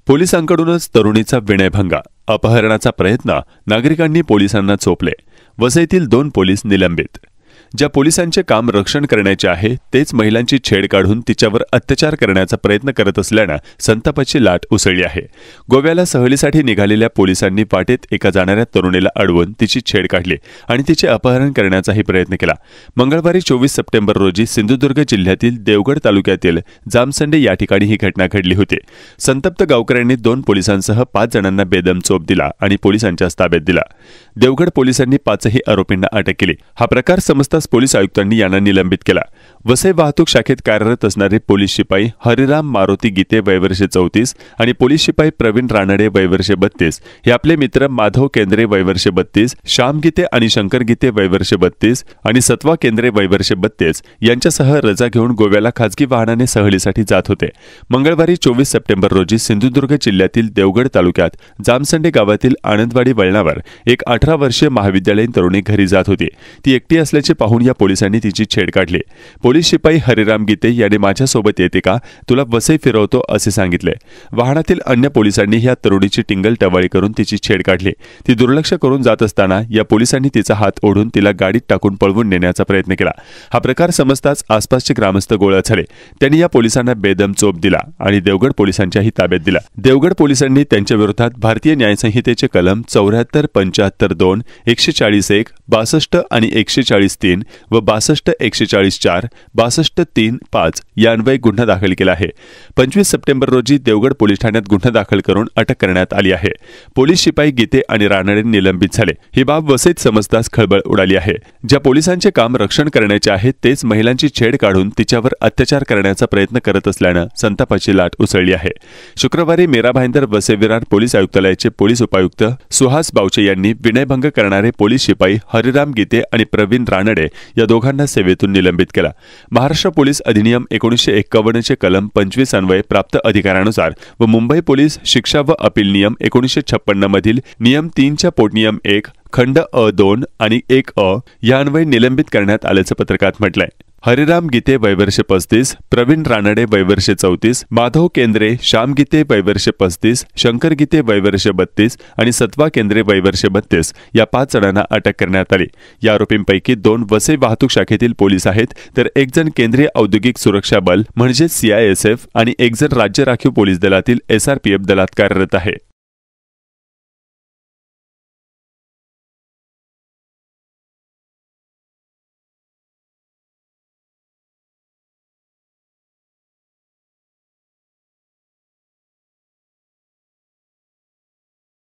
पोलिसांकडूनच तरुणीचा विनयभंग, अपहरणाचा प्रयत्न, नागरिकांनी पोलिसांना चोपले. वसईतील 2 पोलीस निलंबित. ज्या पोलिसांचे काम रक्षण करण्याचे आहे तेच महिलांची छेड काढून तिच्यावर अत्याचार करण्याचा प्रयत्न करत असल्याने संतापाची लाट उसळली आहे. गोव्याला सहलीसाठी निघालेल्या पोलिसांनी वाटेत एका जाणाऱ्या तरुणीला अडवून तिची छेड काढली आणि तिचे अपहरण करण्याचाही प्रयत्न केला. मंगळवारी 24 सप्टेंबर रोजी सिंधुदुर्ग जिल्ह्यातील देवगड तालुक्यातील जामसंडे या ठिकाणी ही घटना घडली होती. संतप्त गावकऱ्यांनी 2 पोलिसांसह 5 जणांना बेदम चोप दिला आणि पोलिसांच्या ताब्यात दिला. देवगड पोलिसांनी 5ही आरोपींना अटक केली. हा प्रकार समजताच पोलीस आयुक्तांनी यांना निलंबित केला. वसई वाहतूक शाखेत कार्यरत असणारे पोलीस शिपाई हरिराम मारुती गीते वय वर्ष 34 आणि पोलीस शिपाई प्रवीण रानडे वय वर्ष 32 हे आपले मित्र माधव केंद्रे वय वर्ष 32, श्याम गीते आणि शंकर गीते वय वर्ष 32 आणि सत्वा केंद्रे वय वर्ष 32 यांच्यासह रजा घेऊन गोव्याला खासगी वाहनाने सहलीसाठी जात होते. मंगळवारी 24 सप्टेंबर रोजी सिंधुदुर्ग जिल्ह्यातील देवगड तालुक्यात जामसंडे गावातील आनंदवाडी वळणावर एक 18 वर्षीय महाविद्यालयीन तरुणी घरी जात होती. ती एकटी असल्याचे पाहून या पोलिसांनी तिची छेड काढली. पोलीस शिपाई हरिराम गीते याने माझ्यासोबत येते का, तुला वसई फिरवतो असे सांगितले. वाहनातील अन्य पोलिसांनी या तरुणीची टिंगल टवाळी करून तिची छेड काढली. ती दुर्लक्ष करून जात असताना या पोलिसांनी तिचा हात ओढून तिला गाडीत टाकून पळवून नेण्याचा प्रयत्न केला. हा प्रकार समजताच आसपासचे ग्रामस्थ गोळा झाले. त्यांनी या पोलिसांना बेदम चोप दिला आणि देवगड पोलिसांच्याही ताब्यात दिला. देवगड पोलिसांनी त्यांच्या विरोधात भारतीय न्यायसंहितेचे कलम 74, 75, 2, 140(1), 62 आणि 140(3) व 62, 140(4), 62, 3, 5 या अन्वये गुन्हा दाखल केला आहे. 25 सप्टेंबर रोजी देवगड पोलीस ठाण्यात गुन्हा दाखल करून अटक करण्यात आली आहे. पोलीस शिपाई गीते आणि रानडे निलंबित झाले. ही बाब वसईत समजताच खळबळ उडाली आहे. ज्या पोलिसांचे काम रक्षण करण्याचे आहे तेच महिलांची छेड काढून तिच्यावर अत्याचार करण्याचा प्रयत्न करत असल्याने संतापाची लाट उसळली आहे. शुक्रवारी मीरा भाईंदर वसई विरार पोलीस आयुक्तालयाचे पोलीस उपायुक्त सुहास बावचे यांनी विनयभंग करणारे पोलीस शिपाई हरिराम गीते आणि प्रवीण रानडे या दोघांना सेवेतून निलंबित केला. महाराष्ट्र पोलीस अधिनियम 1951 चे कलम 25 अन्वये प्राप्त अधिकारानुसार व मुंबई पोलीस शिक्षा व अपील नियम 1956 मधील नियम 3 च्या पोटनियम 1 खंड अ2 आणि 1 या अन्वये निलंबित करण्यात आल्याचं पत्रकात म्हटलंय. हरिराम गीते वय वर्ष 35, प्रवीण रानडे वय वर्ष 34, माधव केंद्रे, श्याम गीते वय वर्ष 35, शंकर गीते वय वर्ष 32 आणि सत्वा केंद्रे वय वर्ष 32 या 5 जणांना अटक करण्यात आली. या आरोपींपैकी 2 वसई वाहतूक शाखेतील पोलीस आहेत, तर 1 जण केंद्रीय औद्योगिक सुरक्षा बल म्हणजे CISF आणि 1 जण राज्य राखीव पोलीस दलातील SRPF दलात कार्यरत आहे.